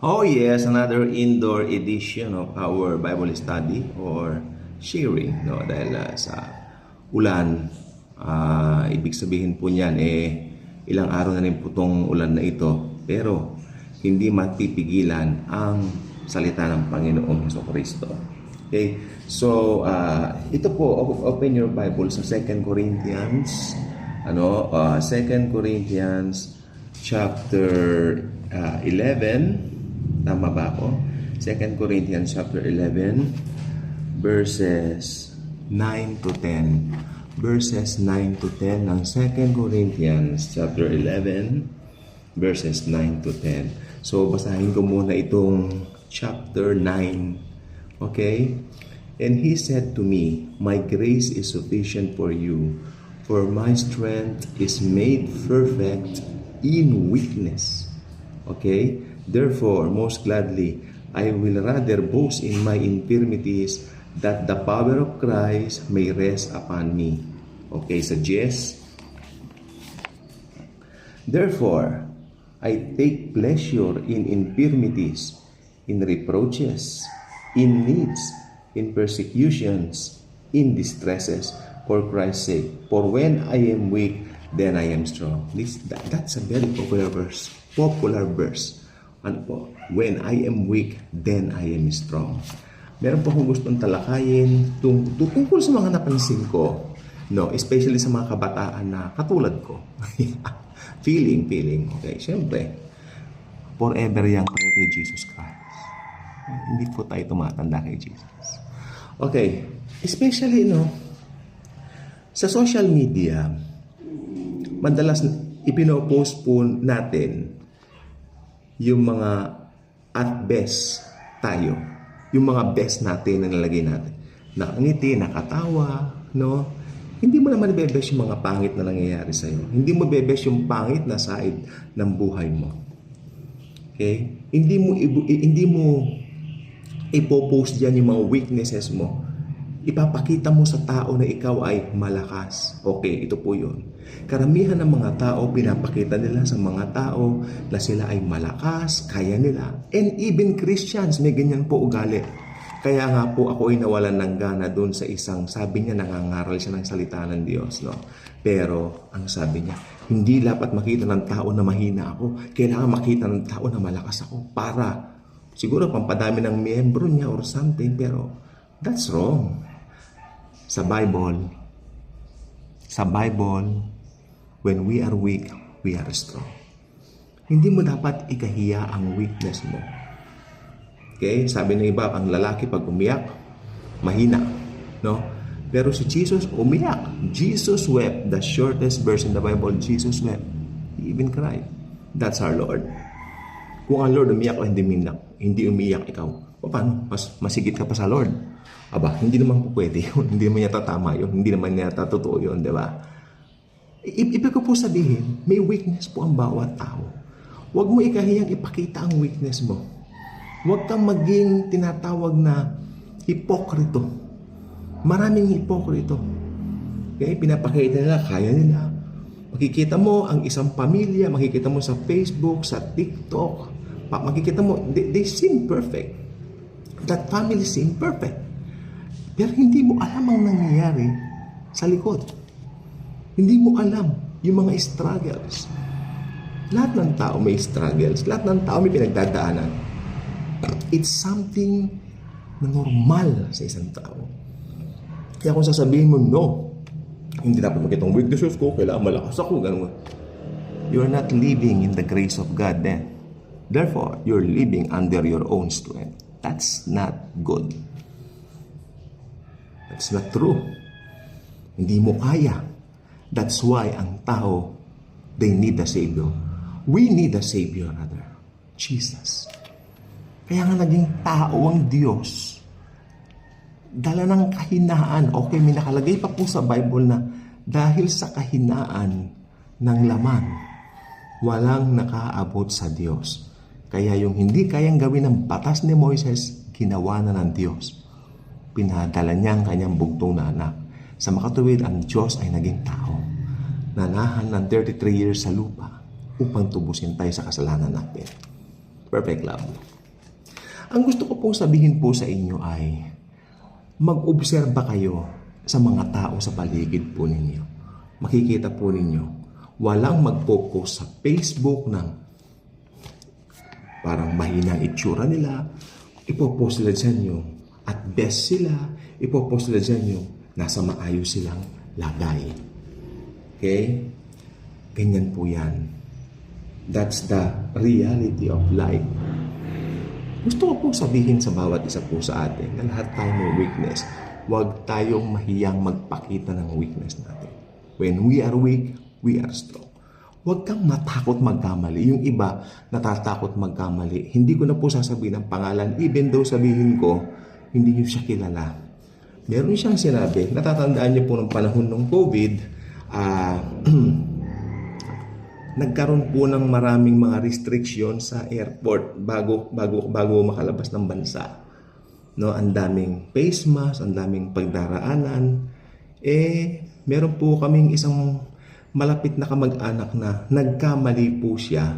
Oh yes, another indoor edition of our Bible study or sharing, no? Dahil sa ulan, ibig sabihin po niyan ilang araw na rin po tong ulan na ito. Pero hindi mapipigilan ang salita ng Panginoong Jesucristo. Okay? So, ito po, open your Bible sa 2 Corinthians, 2 Corinthians chapter 11. Tama ba ako? 2 Corinthians chapter 11 verses 9 to 10. Verses 9 to 10 ng 2 Corinthians chapter 11 verses 9 to 10. So basahin ko muna itong chapter 9. Okay? And he said to me, "My grace is sufficient for you, for my strength is made perfect in weakness." Okay? Therefore, most gladly, I will rather boast in my infirmities, that the power of Christ may rest upon me. Okay, suggest. Therefore, I take pleasure in infirmities, in reproaches, in needs, in persecutions, in distresses, for Christ's sake. For when I am weak, then I am strong. That's a very popular verse. Ano po? When I am weak, then I am strong. Meron po akong gustong talakayin tungkol sa mga napansin ko, no? Especially sa mga kabataan na katulad ko. feeling. Okay, syempre, forever young tayo kay Jesus Christ. Hindi po tayo tumatanda kay Jesus. Okay, especially, sa social media, madalas ipinopost po natin yung mga at best tayo. Yung mga best natin na nalagay natin. Nakangiti, nakatawa, no? Hindi mo naman bebest yung mga pangit na nangyayari sa'yo. Hindi mo bebest yung pangit na side ng buhay mo. Okay? Hindi mo ipopost diyan yung mga weaknesses mo. Ipapakita mo sa tao na ikaw ay malakas. Okay, ito po yun. Karamihan ng mga tao, pinapakita nila sa mga tao na sila ay malakas, kaya nila. And even Christians, may ganyan po ugali. Kaya nga po ako ay nawalan ng gana doon sa isang, sabi niya, nangangaral siya ng salita ng Diyos. No? Pero, ang sabi niya, hindi dapat makita ng tao na mahina ako. Kailangan makita ng tao na malakas ako para, siguro pampadami ng miyembro niya or something, pero that's wrong. Sa Bible, when we are weak, we are strong. Hindi mo dapat ikahiya ang weakness mo. Okay? Sabi ng iba, ang lalaki pag umiyak, mahina. No? Pero si Jesus umiyak. Jesus wept. The shortest verse in the Bible, Jesus wept. He even cried. That's our Lord. Kung ang Lord umiyak o hindi umiyak ikaw, paano? Masigit ka pa sa Lord. Aba, hindi naman po pwede yun. Hindi naman yata tama yun. Hindi naman yata totoo yun, di ba? Ibig ko po sabihin, may weakness po ang bawat tao. Huwag mo ikahiyang ipakita ang weakness mo. Huwag kang maging tinatawag na hipokrito. Maraming hipokrito. Okay? Pinapakita nila, kaya nila. Makikita mo ang isang pamilya, makikita mo sa Facebook, sa TikTok, makikita mo, they seem perfect. That family seem perfect. Pero hindi mo alam ang nangyayari sa likod. Hindi mo alam yung mga struggles. Lahat ng tao may struggles. Lahat ng tao may pinagdadaanan. It's something na normal sa isang tao. Kaya kung sasabihin mo, no, hindi dapat makita ang weaknesses ko, kailangan malakas ako, ganun. You're not living in the grace of God then. Therefore, you're living under your own strength. That's not good. That's not true. Hindi mo kaya. That's why ang tao, they need a Savior. We need a Savior, rather. Jesus. Kaya nga naging tao ang Diyos. Dala ng kahinaan. Okay, may nakalagay pa po sa Bible na dahil sa kahinaan ng laman, walang nakaabot sa Diyos. Kaya yung hindi kayang gawin ng batas ni Moises, ginawa na ng Diyos. Pinadala niya ang kanyang bugtong na anak. Sa makatuwid, ang Diyos ay naging tao. Nanahan ng 33 years sa lupa upang tubusin tayo sa kasalanan natin. Perfect love. Ang gusto ko pong sabihin po sa inyo ay mag-obserba kayo sa mga tao sa paligid po ninyo. Makikita po ninyo, walang mag-focus sa Facebook ng parang mahinang itsura nila. Ipopost sila dyan yung at best sila. Ipopost sila dyan yung nasa maayos silang lagay. Okay? Ganyan po yan. That's the reality of life. Gusto ko pong sabihin sa bawat isa po sa atin na lahat tayo may weakness. Huwag tayong mahiyang magpakita ng weakness natin. When we are weak, we are strong. Huwag kang matakot magkamali. Yung iba natatakot magkamali. Hindi ko na po sasabihin ang pangalan. Even though sabihin ko, hindi niyo siya kilala. Meron siyang sinabi, natatandaan niyo po ng panahon ng COVID, nagkaroon po ng maraming mga restriction sa airport bago makalabas ng bansa. No, ang daming face mask, ang daming pagdaraanan. Meron po kaming isang malapit na kamag-anak na nagkamali po siya.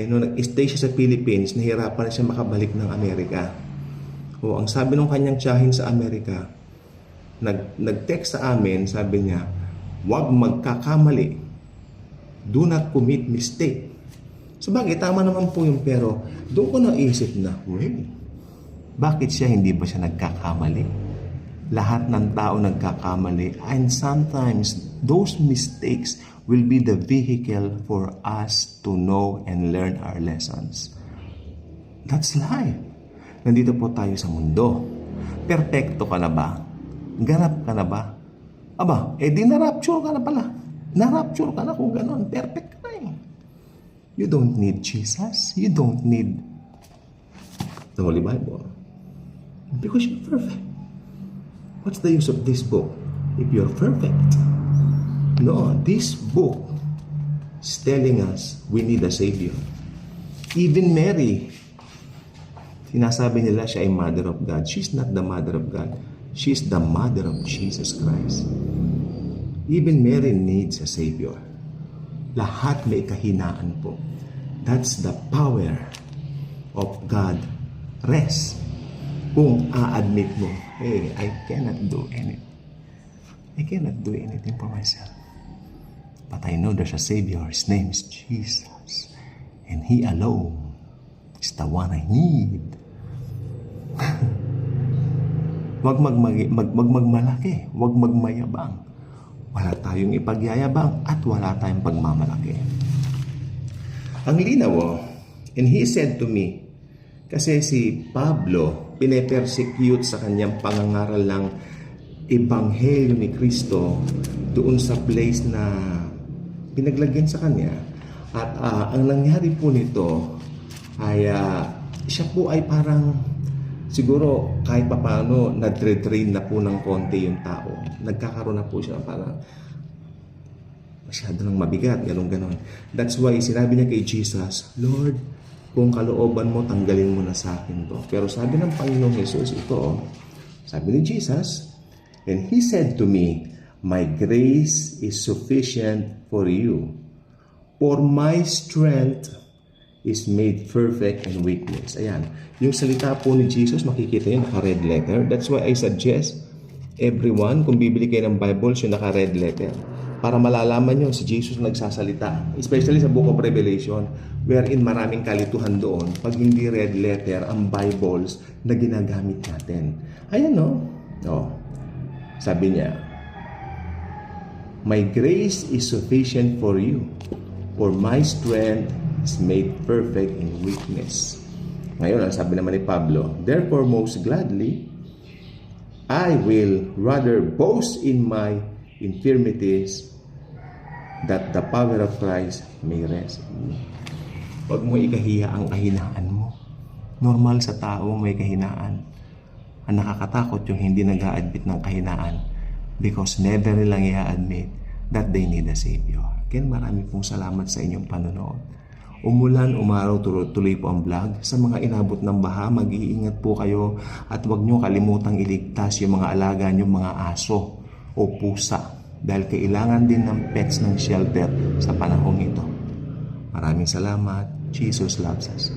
Nung nag-stay siya sa Philippines, nahirapan na siya makabalik ng Amerika. Ang sabi ng kanyang tiyahin sa Amerika, nag-text sa amin, sabi niya, huwag magkakamali. Do not commit mistake. Sabagay, tama naman po yun, pero doon ko naisip na, bakit siya hindi ba siya nagkakamali? Lahat ng tao nagkakamali, and sometimes those mistakes will be the vehicle for us to know and learn our lessons. That's life. Nandito po tayo sa mundo. Perfecto ka na ba? Ganap ka na ba? Aba, di na-rapture ka na pala. Na-rapture ka na kung gano'n. Perfect ka na eh. You don't need Jesus. You don't need the Holy Bible. Because you're perfect. What's the use of this book if you're perfect? No, this book is telling us we need a Savior. Even Mary, sinasabi nila siya ay Mother of God. She's not the Mother of God. She's the Mother of Jesus Christ. Even Mary needs a Savior. Lahat may kahinaan po. That's the power of God. Rest. Kung a-admit mo, hey, I cannot do anything. I cannot do anything for myself. But I know there's a Savior. His name is Jesus. And He alone is the one I need. Huwag magmalaki. Huwag magmayabang. Wala tayong ipagyayabang at wala tayong pagmamalaki. Ang linaw, and he said to me, kasi si Pablo, pinepersecute sa kanyang pangangaral ng Ebanghelyo ni Kristo doon sa place na pinaglagyan sa kanya. At ang nangyari po nito ay siya po ay parang siguro kahit papaano nagtre-train na po ng konti yung tao. Nagkakaroon na po siya parang masyado nang mabigat, ganon. That's why sinabi niya kay Jesus, Lord, kung kalooban mo, tanggalin mo na sa akin to. Pero sabi ng Panginoong Jesus, ito, sabi ni Jesus, and He said to me, my grace is sufficient for you, for my strength is made perfect in weakness. Ayan, yung salita po ni Jesus, makikita yun, naka-red letter. That's why I suggest everyone, kung bibili kayo ng Bible, yung naka-red letter. Para malalaman nyo si Jesus nagsasalita. Especially sa Book of Revelation, wherein maraming kalituhan doon. Pag hindi red letter, ang Bibles na ginagamit natin. Ayan no? Sabi niya, my grace is sufficient for you, for my strength is made perfect in weakness. Ngayon, ang sabi naman ni Pablo, therefore most gladly, I will rather boast in my infirmities that the power of Christ may rest in me. Huwag mo ikahiya ang kahinaan mo. Normal sa tao may kahinaan. Ang nakakatakot yung hindi nag-a-admit ng kahinaan because never nilang i-admit that they need a Savior. Again, marami pong salamat sa inyong panonood. Umulan, umaraw, tuloy po ang vlog. Sa mga inabot ng baha, mag-iingat po kayo at huwag nyo kalimutang iligtas yung mga alaga nyo, mga aso o pusa. Dahil kailangan din ng pets ng shelter sa panahong ito. Maraming salamat. Jesus loves us.